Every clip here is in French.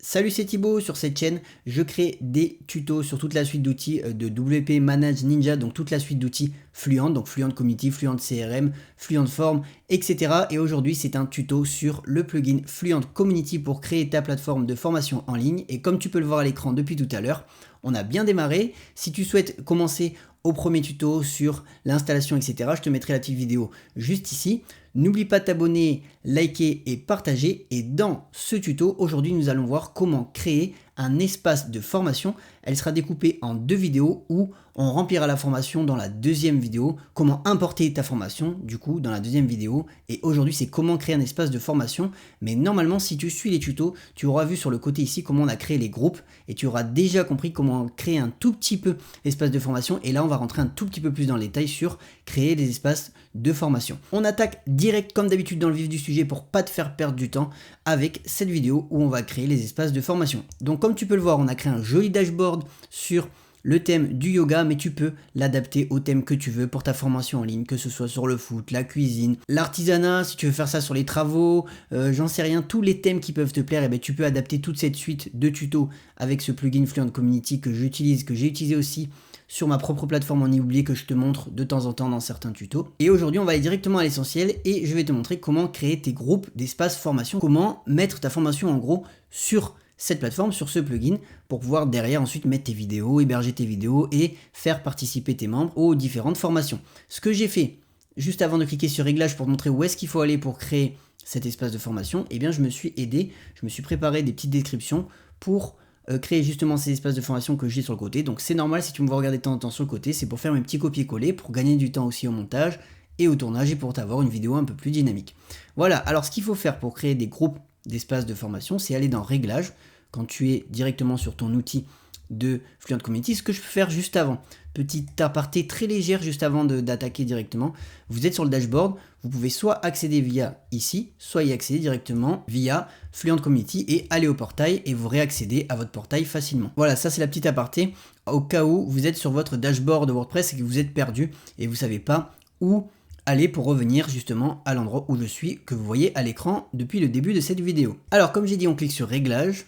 Salut, c'est Thibaut. Sur cette chaîne, je crée des tutos sur toute la suite d'outils de WP Manage Ninja, donc toute la suite d'outils Fluent, donc Fluent Community, Fluent CRM, Fluent Form, etc. Et aujourd'hui, c'est un tuto sur le plugin Fluent Community pour créer ta plateforme de formation en ligne. Et comme tu peux le voir à l'écran depuis tout à l'heure, on a bien démarré. Si tu souhaites commencer au premier tuto sur l'installation, etc., je te mettrai la petite vidéo juste ici. N'oublie pas de t'abonner, liker et partager. Et dans ce tuto, aujourd'hui, nous allons voir comment créer un espace de formation. Elle sera découpée en deux vidéos où on remplira la formation dans la deuxième vidéo. Comment importer ta formation, du coup, dans la deuxième vidéo. Et aujourd'hui, c'est comment créer un espace de formation. Mais normalement, si tu suis les tutos, tu auras vu sur le côté ici comment on a créé les groupes. Et tu auras déjà compris comment créer un tout petit peu l'espace de formation. Et là, on va rentrer un tout petit peu plus dans le détail sur créer des espaces de formation. On attaque direct comme d'habitude dans le vif du sujet pour pas te faire perdre du temps avec cette vidéo où on va créer les espaces de formation. Donc comme tu peux le voir, on a créé un joli dashboard sur le thème du yoga, mais tu peux l'adapter au thème que tu veux pour ta formation en ligne, que ce soit sur le foot, la cuisine, l'artisanat, si tu veux faire ça sur les travaux, j'en sais rien, tous les thèmes qui peuvent te plaire, et bien tu peux adapter toute cette suite de tutos avec ce plugin Fluent Community que j'utilise, que j'ai utilisé aussi sur ma propre plateforme en immobilier que je te montre de temps en temps dans certains tutos. Et aujourd'hui, on va aller directement à l'essentiel et je vais te montrer comment créer tes groupes d'espace formation, comment mettre ta formation en gros sur cette plateforme, sur ce plugin, pour pouvoir derrière ensuite mettre tes vidéos, héberger tes vidéos et faire participer tes membres aux différentes formations. Ce que j'ai fait juste avant de cliquer sur réglages pour te montrer où est-ce qu'il faut aller pour créer cet espace de formation, eh bien je me suis aidé, je me suis préparé des petites descriptions pour créer justement ces espaces de formation que j'ai sur le côté. Donc c'est normal si tu me vois regarder de temps en temps sur le côté, c'est pour faire mes petits copier-coller, pour gagner du temps aussi au montage et au tournage et pour t'avoir une vidéo un peu plus dynamique. Voilà, alors ce qu'il faut faire pour créer des groupes d'espaces de formation, c'est aller dans réglages, quand tu es directement sur ton outil de Fluent Community, ce que je peux faire juste avant. Petite aparté très légère juste avant d'attaquer directement. Vous êtes sur le dashboard, vous pouvez soit accéder via ici, soit y accéder directement via Fluent Community et aller au portail et vous réaccéder à votre portail facilement. Voilà, ça c'est la petite aparté au cas où vous êtes sur votre dashboard de WordPress et que vous êtes perdu et vous ne savez pas où aller pour revenir justement à l'endroit où je suis, que vous voyez à l'écran depuis le début de cette vidéo. Alors comme j'ai dit, on clique sur réglages,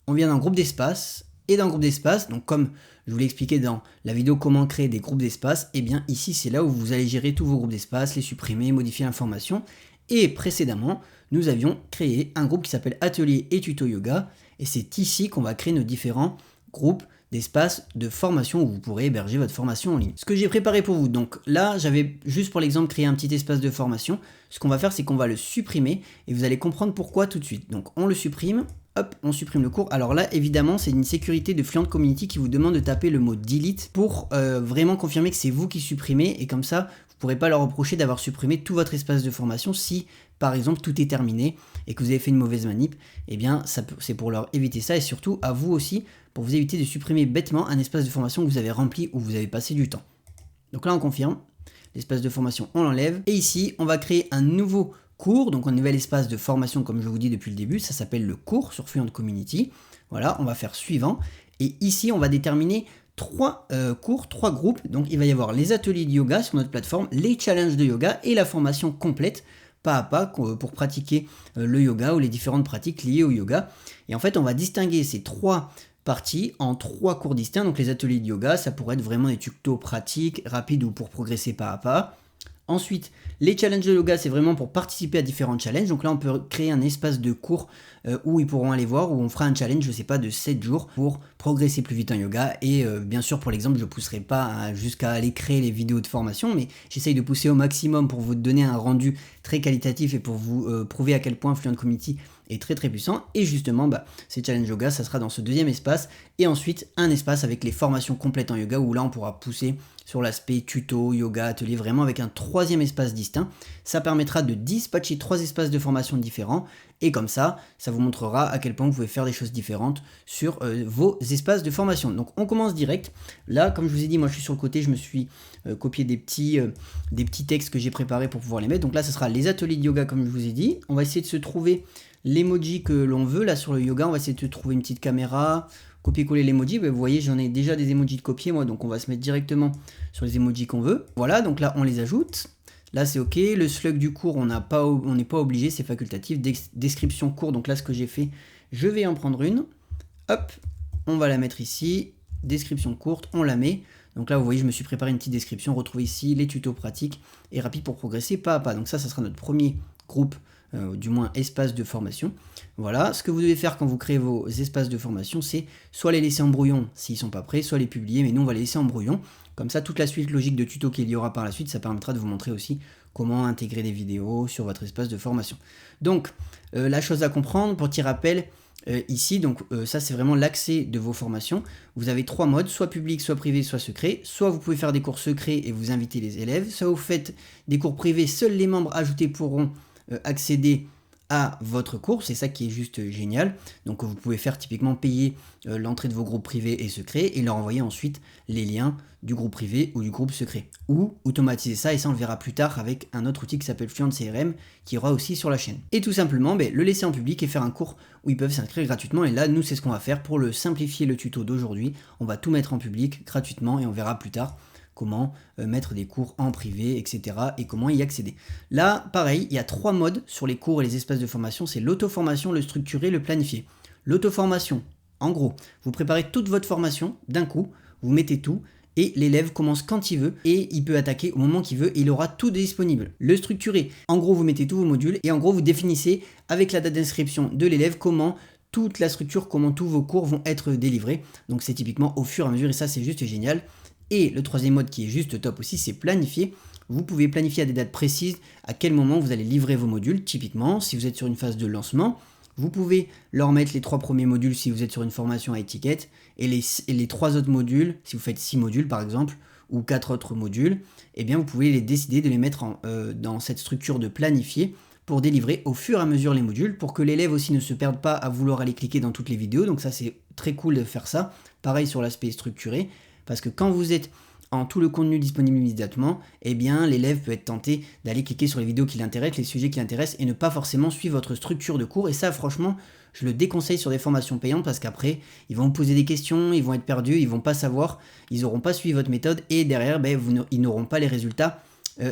on vient dans groupe d'espace. Et dans le groupe d'espace, donc comme je vous l'ai expliqué dans la vidéo comment créer des groupes d'espace, et bien ici c'est là où vous allez gérer tous vos groupes d'espace, les supprimer, modifier l'information. Et précédemment, nous avions créé un groupe qui s'appelle Atelier et Tuto Yoga, et c'est ici qu'on va créer nos différents groupes d'espace de formation où vous pourrez héberger votre formation en ligne. Ce que j'ai préparé pour vous, donc là j'avais juste pour l'exemple créé un petit espace de formation. Ce qu'on va faire, c'est qu'on va le supprimer et vous allez comprendre pourquoi tout de suite. Donc on le supprime. Hop, on supprime le cours. Alors là, évidemment, c'est une sécurité de Fluent Community qui vous demande de taper le mot delete pour vraiment confirmer que c'est vous qui supprimez et comme ça, vous ne pourrez pas leur reprocher d'avoir supprimé tout votre espace de formation si, par exemple, tout est terminé et que vous avez fait une mauvaise manip. Eh bien, c'est pour leur éviter ça et surtout à vous aussi pour vous éviter de supprimer bêtement un espace de formation que vous avez rempli ou vous avez passé du temps. Donc là, on confirme. L'espace de formation, on l'enlève. Et ici, on va créer un nouveau cours, donc un nouvel espace de formation comme je vous dis depuis le début, ça s'appelle le cours sur Fluent Community. Voilà, on va faire suivant. Et ici, on va déterminer trois cours, trois groupes. Donc il va y avoir les ateliers de yoga sur notre plateforme, les challenges de yoga et la formation complète, pas à pas, pour pratiquer le yoga ou les différentes pratiques liées au yoga. Et en fait, on va distinguer ces trois parties en trois cours distincts. Donc les ateliers de yoga, ça pourrait être vraiment des tutos pratiques, rapides ou pour progresser pas à pas. Ensuite, les challenges de yoga, c'est vraiment pour participer à différents challenges. Donc là, on peut créer un espace de cours où ils pourront aller voir, où on fera un challenge, je sais pas, de 7 jours pour progresser plus vite en yoga. Et bien sûr, pour l'exemple, je ne pousserai pas jusqu'à aller créer les vidéos de formation, mais j'essaye de pousser au maximum pour vous donner un rendu très qualitatif et pour vous prouver à quel point Fluent Community est très très puissant. Et justement, ces challenges yoga, ça sera dans ce deuxième espace. Et ensuite, un espace avec les formations complètes en yoga, où là, on pourra pousser sur l'aspect tuto, yoga, atelier, vraiment avec un troisième espace distinct. Ça permettra de dispatcher trois espaces de formation différents et comme ça vous montrera à quel point vous pouvez faire des choses différentes sur vos espaces de formation. Donc on commence direct. Là, comme je vous ai dit, moi je suis sur le côté, je me suis copié des petits textes que j'ai préparés pour pouvoir les mettre. Donc là, ce sera les ateliers de yoga comme je vous ai dit. On va essayer de se trouver l'emoji que l'on veut. Là sur le yoga, on va essayer de trouver une petite caméra, copier-coller l'emoji. Vous voyez, j'en ai déjà des emojis de copier moi, donc on va se mettre directement sur les emojis qu'on veut. Voilà, donc là on les ajoute. Là c'est ok, le slug du cours on n'est pas obligé, c'est facultatif. Description cours, donc là ce que j'ai fait, Je vais en prendre une. Hop, on va la mettre ici. Description courte, on la met. Donc là, vous voyez, je me suis préparé une petite description. Retrouvez ici les tutos pratiques et rapides pour progresser pas à pas. Donc ça sera notre premier groupe, du moins espace de formation. Voilà, ce que vous devez faire quand vous créez vos espaces de formation, c'est soit les laisser en brouillon s'ils ne sont pas prêts, soit les publier, mais nous on va les laisser en brouillon. Comme ça, toute la suite logique de tutos qu'il y aura par la suite, ça permettra de vous montrer aussi comment intégrer des vidéos sur votre espace de formation. Donc, la chose à comprendre, pour petit rappel, ici, donc ça c'est vraiment l'accès de vos formations. Vous avez 3 modes, soit public, soit privé, soit secret. Soit vous pouvez faire des cours secrets et vous invitez les élèves, soit vous faites des cours privés, seuls les membres ajoutés pourront accéder à votre cours, c'est ça qui est juste génial. Donc vous pouvez faire typiquement payer l'entrée de vos groupes privés et secrets et leur envoyer ensuite les liens du groupe privé ou du groupe secret. Ou automatiser ça, et ça on le verra plus tard avec un autre outil qui s'appelle Fluent CRM qui aura aussi sur la chaîne. Et tout simplement le laisser en public et faire un cours où ils peuvent s'inscrire gratuitement. Et là nous c'est ce qu'on va faire pour le simplifier le tuto d'aujourd'hui. On va tout mettre en public gratuitement et on verra plus tard comment mettre des cours en privé, etc. et comment y accéder. Là, pareil, il y a 3 modes sur les cours et les espaces de formation, c'est l'auto-formation, le structuré, le planifié. L'auto-formation, en gros, vous préparez toute votre formation d'un coup, vous mettez tout, et l'élève commence quand il veut, et il peut attaquer au moment qu'il veut, et il aura tout disponible. Le structuré, en gros, vous mettez tous vos modules, et en gros, vous définissez avec la date d'inscription de l'élève comment toute la structure, comment tous vos cours vont être délivrés. Donc c'est typiquement au fur et à mesure, et ça c'est juste génial. Et le troisième mode qui est juste top aussi, c'est planifier. Vous pouvez planifier à des dates précises à quel moment vous allez livrer vos modules. Typiquement, si vous êtes sur une phase de lancement, vous pouvez leur mettre les 3 premiers modules si vous êtes sur une formation à étiquette, et les 3 autres modules, si vous faites 6 modules par exemple, ou 4 autres modules, eh bien vous pouvez les décider de les mettre dans cette structure de planifier pour délivrer au fur et à mesure les modules, pour que l'élève aussi ne se perde pas à vouloir aller cliquer dans toutes les vidéos. Donc ça c'est très cool de faire ça. Pareil sur l'aspect structuré. Parce que quand vous êtes en tout le contenu disponible immédiatement, eh bien l'élève peut être tenté d'aller cliquer sur les vidéos qui l'intéressent, les sujets qui l'intéressent, et ne pas forcément suivre votre structure de cours. Et ça, franchement, je le déconseille sur des formations payantes, parce qu'après, ils vont vous poser des questions, ils vont être perdus, ils vont pas savoir, ils n'auront pas suivi votre méthode, et derrière, ils n'auront pas les résultats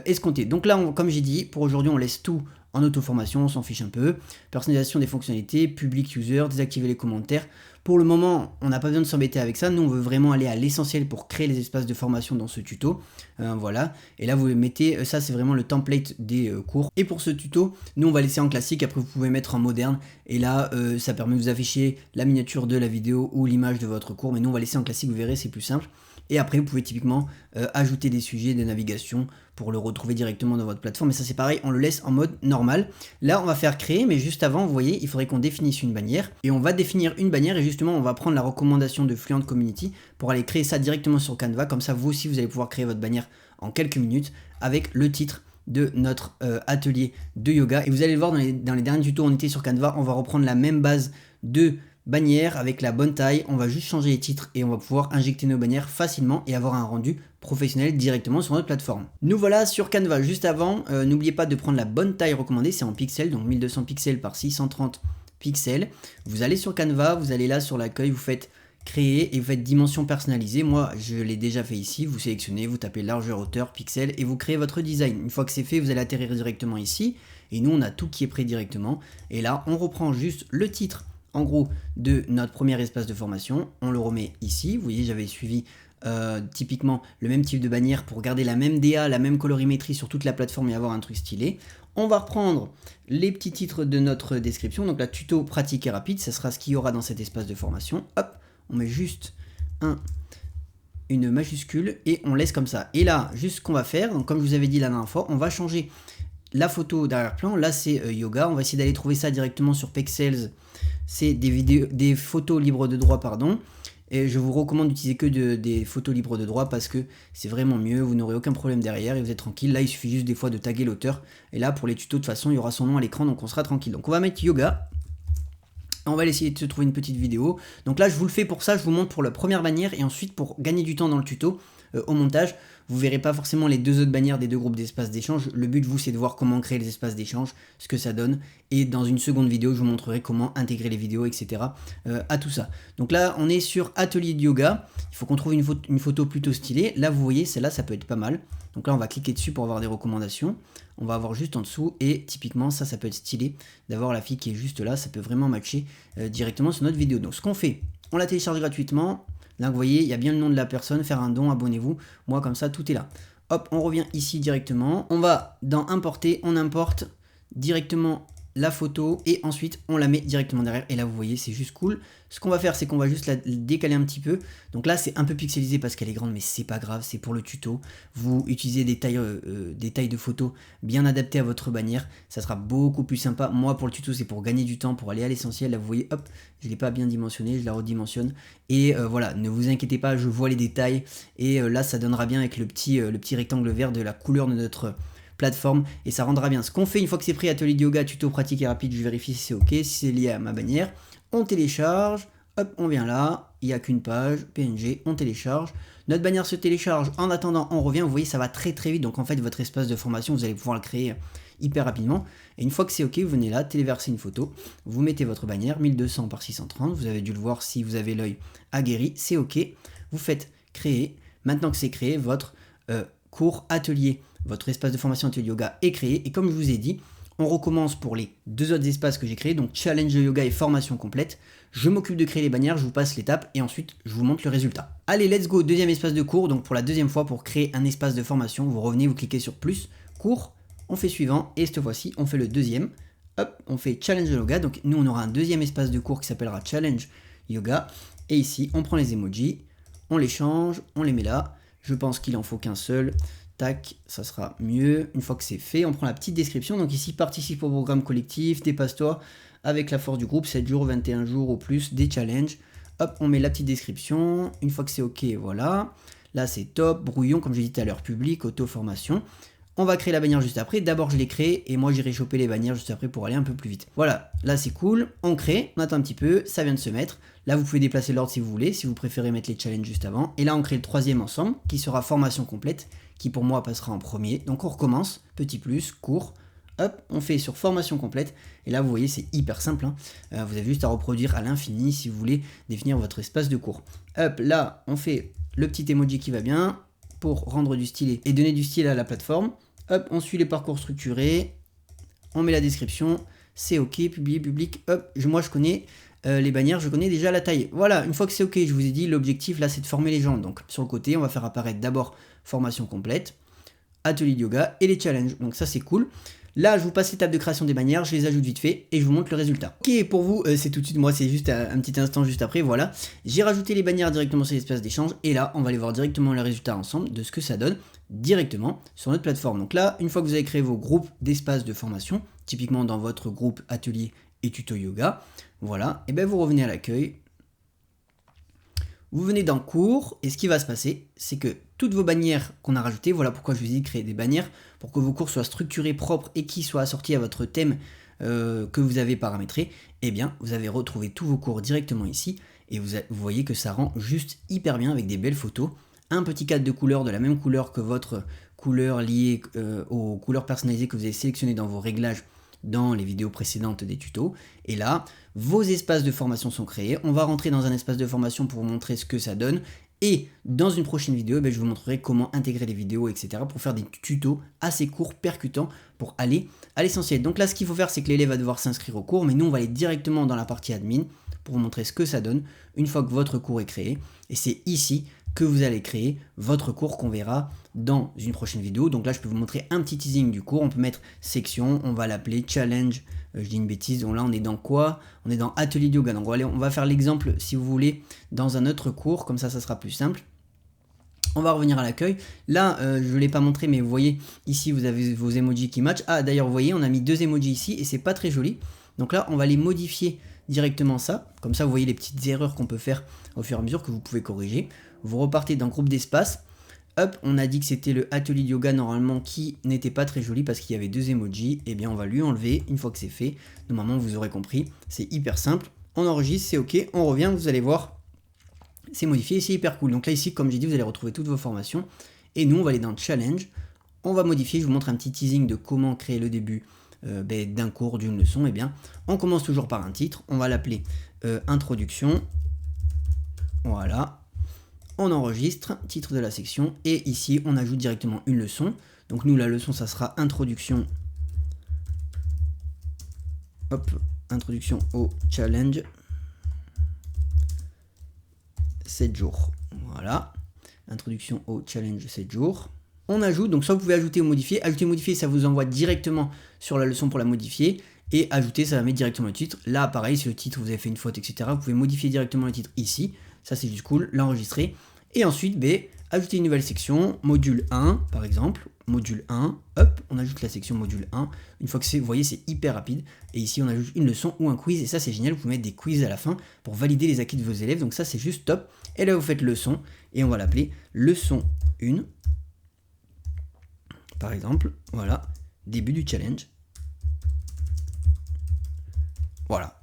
escomptés. Donc là, comme j'ai dit, pour aujourd'hui, on laisse tout en auto-formation, on s'en fiche un peu. Personnalisation des fonctionnalités, public user, désactiver les commentaires. Pour le moment, on n'a pas besoin de s'embêter avec ça. Nous, on veut vraiment aller à l'essentiel pour créer les espaces de formation dans ce tuto. Voilà. Et là, vous mettez, ça c'est vraiment le template des cours. Et pour ce tuto, nous, on va laisser en classique. Après, vous pouvez mettre en moderne. Et là, ça permet de vous afficher la miniature de la vidéo ou l'image de votre cours. Mais nous, on va laisser en classique, vous verrez, c'est plus simple. Et après, vous pouvez typiquement ajouter des sujets de navigation pour le retrouver directement dans votre plateforme. Et ça, c'est pareil, on le laisse en mode normal. Là, on va faire créer, mais juste avant, vous voyez, il faudrait qu'on définisse une bannière. Et on va définir une bannière, et justement, on va prendre la recommandation de Fluent Community pour aller créer ça directement sur Canva. Comme ça, vous aussi, vous allez pouvoir créer votre bannière en quelques minutes avec le titre de notre atelier de yoga. Et vous allez le voir dans les derniers tutos, on était sur Canva, on va reprendre la même base de bannière avec la bonne taille, on va juste changer les titres et on va pouvoir injecter nos bannières facilement et avoir un rendu professionnel directement sur notre plateforme. Nous voilà sur Canva. Juste avant, n'oubliez pas de prendre la bonne taille recommandée, c'est en pixels, donc 1200 pixels par 630 pixels. Vous allez sur Canva, vous allez là sur l'accueil, vous faites créer et vous faites dimension personnalisée. Moi, je l'ai déjà fait ici. Vous sélectionnez, vous tapez largeur, hauteur, pixels et vous créez votre design. Une fois que c'est fait, vous allez atterrir directement ici. Et nous, on a tout qui est prêt directement. Et là, on reprend juste le titre, en gros, de notre premier espace de formation. On le remet ici. Vous voyez, j'avais suivi typiquement le même type de bannière pour garder la même DA, la même colorimétrie sur toute la plateforme et avoir un truc stylé. On va reprendre les petits titres de notre description. Donc la tuto pratique et rapide, ça sera ce qu'il y aura dans cet espace de formation. Hop, on met juste une majuscule et on laisse comme ça. Et là, juste ce qu'on va faire, donc comme je vous avais dit la dernière fois, on va changer la photo d'arrière-plan. Là, c'est yoga. On va essayer d'aller trouver ça directement sur Pexels. C'est des photos libres de droit, pardon. Et je vous recommande d'utiliser que des photos libres de droit parce que c'est vraiment mieux, vous n'aurez aucun problème derrière et vous êtes tranquille. Là, il suffit juste des fois de taguer l'auteur. Et là, pour les tutos, de toute façon, il y aura son nom à l'écran, donc on sera tranquille. Donc on va mettre yoga. On va essayer de se trouver une petite vidéo. Donc là, je vous le fais pour ça, je vous montre pour la première bannière et ensuite pour gagner du temps dans le tuto, au montage, Vous verrez pas forcément les deux autres bannières des deux groupes d'espaces d'échange. Le but, vous, c'est de voir comment créer les espaces d'échange, ce que ça donne. Et dans une seconde vidéo, je vous montrerai comment intégrer les vidéos, etc. À tout ça. Donc là, on est sur Atelier de Yoga. Il faut qu'on trouve une photo plutôt stylée. Là, vous voyez, celle-là, ça peut être pas mal. Donc là, on va cliquer dessus pour avoir des recommandations. On va avoir juste en dessous. Et typiquement, ça peut être stylé d'avoir la fille qui est juste là. Ça peut vraiment matcher directement sur notre vidéo. Donc ce qu'on fait, on la télécharge gratuitement. Là, vous voyez, il y a bien le nom de la personne. Faire un don, abonnez-vous. Moi, comme ça, tout est là. Hop, on revient ici directement. On va dans Importer. On importe directement la photo et ensuite on la met directement derrière et là vous voyez c'est juste cool. Ce qu'on va faire c'est qu'on va juste la décaler un petit peu, donc là c'est un peu pixelisé parce qu'elle est grande mais c'est pas grave, c'est pour le tuto. Vous utilisez des tailles de photos bien adaptées à votre bannière, ça sera beaucoup plus sympa. Moi pour le tuto c'est pour gagner du temps, pour aller à l'essentiel. Là vous voyez hop, je l'ai pas bien dimensionné, je la redimensionne et voilà, ne vous inquiétez pas, je vois les détails et là ça donnera bien avec le petit rectangle vert de la couleur de notre plateforme et ça rendra bien. Ce qu'on fait une fois que c'est pris, Atelier de Yoga, tuto pratique et rapide, je vérifie si c'est ok, si c'est lié à ma bannière, on télécharge, hop, on vient là, il n'y a qu'une page, PNG, on télécharge, notre bannière se télécharge, en attendant on revient, vous voyez ça va très très vite, donc en fait votre espace de formation, vous allez pouvoir le créer hyper rapidement, et une fois que c'est ok, vous venez là, téléverser une photo, vous mettez votre bannière, 1200 par 630, vous avez dû le voir si vous avez l'œil aguerri, c'est ok, vous faites créer, maintenant que c'est créé, votre cours atelier, votre espace de formation Atelier Yoga est créé, et comme je vous ai dit, on recommence pour les deux autres espaces que j'ai créés, donc challenge de yoga et formation complète. Je m'occupe de créer les bannières, je vous passe l'étape et ensuite je vous montre le résultat. Allez, let's go, deuxième espace de cours, donc pour la deuxième fois pour créer un espace de formation, vous revenez, vous cliquez sur plus, cours, on fait suivant, et cette fois-ci on fait le deuxième, hop, on fait challenge de yoga, donc nous on aura un deuxième espace de cours qui s'appellera challenge yoga, et ici on prend les emojis, on les change, on les met là, je pense qu'il en faut qu'un seul. Tac, ça sera mieux. Une fois que c'est fait, on prend la petite description. Donc ici, participe au programme collectif, dépasse-toi avec la force du groupe, 7 jours, 21 jours au plus, des challenges. Hop, on met la petite description. Une fois que c'est ok, voilà. Là, c'est top, brouillon, comme j'ai dit tout à l'heure, public, auto-formation. On va créer la bannière juste après. D'abord, je l'ai créée et moi, j'irai choper les bannières juste après pour aller un peu plus vite. Voilà, là, c'est cool. On crée, on attend un petit peu, ça vient de se mettre. Là, vous pouvez déplacer l'ordre si vous voulez, si vous préférez mettre les challenges juste avant. Et là, on crée le troisième ensemble, qui sera formation complète, qui pour moi passera en premier. Donc on recommence, petit plus, court, hop, on fait sur formation complète, et là vous voyez c'est hyper simple, hein. Vous avez juste à reproduire à l'infini si vous voulez définir votre espace de cours. Hop, là on fait le petit emoji qui va bien, pour rendre du style et donner du style à la plateforme. Hop, on suit les parcours structurés, on met la description, c'est ok, publier, public, hop, moi je connais les bannières, je connais déjà la taille. Voilà, une fois que c'est ok, je vous ai dit, l'objectif là c'est de former les gens. Donc sur le côté, on va faire apparaître d'abord formation complète, atelier de yoga et les challenges. Donc ça c'est cool. Là, je vous passe l'étape de création des bannières, je les ajoute vite fait et je vous montre le résultat. Ok, pour vous, c'est tout de suite, moi c'est juste un petit instant juste après, voilà. J'ai rajouté les bannières directement sur l'espace d'échange et là, on va aller voir directement les résultats ensemble de ce que ça donne directement sur notre plateforme. Donc là, une fois que vous avez créé vos groupes d'espaces de formation, typiquement dans votre groupe atelier et tuto yoga, voilà, et bien vous revenez à l'accueil, vous venez dans cours, et ce qui va se passer, c'est que toutes vos bannières qu'on a rajoutées, voilà pourquoi je vous ai dit de créer des bannières, pour que vos cours soient structurés, propres, et qui soient assortis à votre thème que vous avez paramétré, et bien vous avez retrouvé tous vos cours directement ici, et vous voyez que ça rend juste hyper bien avec des belles photos, un petit cadre de couleurs de la même couleur que votre couleur liée aux couleurs personnalisées que vous avez sélectionnées dans vos réglages dans les vidéos précédentes des tutos. Et là, vos espaces de formation sont créés. On va rentrer dans un espace de formation pour vous montrer ce que ça donne. Et dans une prochaine vidéo, je vous montrerai comment intégrer les vidéos, etc. pour faire des tutos assez courts, percutants, pour aller à l'essentiel. Donc là, ce qu'il faut faire, c'est que l'élève va devoir s'inscrire au cours, mais nous, on va aller directement dans la partie admin pour vous montrer ce que ça donne une fois que votre cours est créé. Et c'est ici que vous allez créer votre cours qu'on verra dans une prochaine vidéo. Donc là, je peux vous montrer un petit teasing du cours. On peut mettre section, on va l'appeler challenge. Je dis une bêtise, donc là on est dans quoi? On est dans atelier de yoga. Donc on va faire l'exemple, si vous voulez, dans un autre cours, comme ça sera plus simple. On va revenir à l'accueil. Là, je ne l'ai pas montré, mais vous voyez, ici vous avez vos emojis qui matchent. Ah, d'ailleurs, vous voyez, on a mis deux emojis ici et c'est pas très joli. Donc là, on va les modifier directement ça. Comme ça, vous voyez les petites erreurs qu'on peut faire au fur et à mesure que vous pouvez corriger. Vous repartez dans groupe d'espace. Hop, on a dit que c'était le atelier de yoga normalement qui n'était pas très joli parce qu'il y avait deux emojis. Eh bien, on va lui enlever une fois que c'est fait. Normalement, vous aurez compris. C'est hyper simple. On enregistre, c'est ok. On revient, vous allez voir. C'est modifié, c'est hyper cool. Donc là, ici, comme j'ai dit, vous allez retrouver toutes vos formations. Et nous, on va aller dans Challenge, on va modifier, je vous montre un petit teasing de comment créer le début d'un cours, d'une leçon. Eh bien, on commence toujours par un titre, on va l'appeler Introduction, voilà, on enregistre, titre de la section, et ici, on ajoute directement une leçon. Donc nous, la leçon, ça sera Introduction, hop, Introduction au challenge, 7 jours, voilà, Introduction au challenge 7 jours. On ajoute, donc soit vous pouvez ajouter ou modifier. Ajouter ou modifier, ça vous envoie directement sur la leçon pour la modifier. Et ajouter, ça va mettre directement le titre. Là, pareil, si le titre, vous avez fait une faute, etc., vous pouvez modifier directement le titre ici. Ça, c'est juste cool, l'enregistrer. Et ensuite, ajouter une nouvelle section, module 1, par exemple. Module 1, hop, on ajoute la section module 1. Une fois que c'est, vous voyez, c'est hyper rapide. Et ici, on ajoute une leçon ou un quiz. Et ça, c'est génial, vous pouvez mettre des quiz à la fin pour valider les acquis de vos élèves. Donc ça, c'est juste top. Et là, vous faites leçon. Et on va l'appeler leçon 1. Par exemple, voilà, début du challenge. Voilà,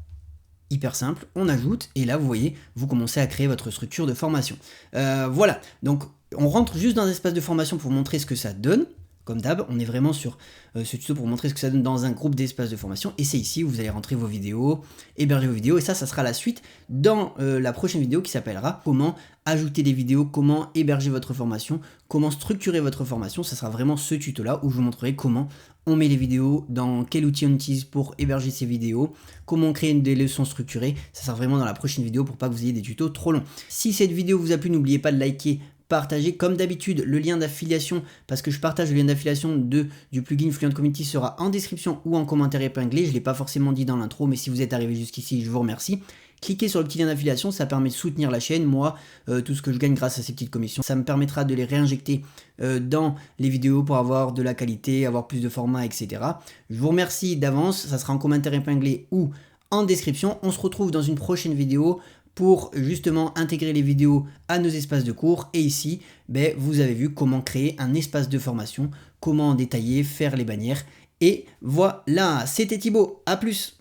hyper simple, on ajoute, et là, vous voyez, vous commencez à créer votre structure de formation. Voilà, donc on rentre juste dans un espace de formation pour montrer ce que ça donne. Comme d'hab, on est vraiment sur ce tuto pour montrer ce que ça donne dans un groupe d'espaces de formation. Et c'est ici où vous allez rentrer vos vidéos, héberger vos vidéos. Et ça sera la suite dans la prochaine vidéo qui s'appellera comment ajouter des vidéos, comment héberger votre formation, comment structurer votre formation. Ça sera vraiment ce tuto-là où je vous montrerai comment on met les vidéos, dans quel outil on utilise pour héberger ces vidéos, comment on crée des leçons structurées. Ça sera vraiment dans la prochaine vidéo pour pas que vous ayez des tutos trop longs. Si cette vidéo vous a plu, n'oubliez pas de liker, partager comme d'habitude le lien d'affiliation, parce que je partage le lien d'affiliation du plugin Fluent Community sera en description ou en commentaire épinglé. Je ne l'ai pas forcément dit dans l'intro, mais si vous êtes arrivé jusqu'ici, je vous remercie. Cliquez sur le petit lien d'affiliation, ça permet de soutenir la chaîne. Moi, tout ce que je gagne grâce à ces petites commissions, ça me permettra de les réinjecter dans les vidéos pour avoir de la qualité, avoir plus de formats, etc. Je vous remercie d'avance, ça sera en commentaire épinglé ou en description. On se retrouve dans une prochaine vidéo pour justement intégrer les vidéos à nos espaces de cours. Et ici, vous avez vu comment créer un espace de formation, comment détailler, faire les bannières. Et voilà, c'était Thibaut, à plus!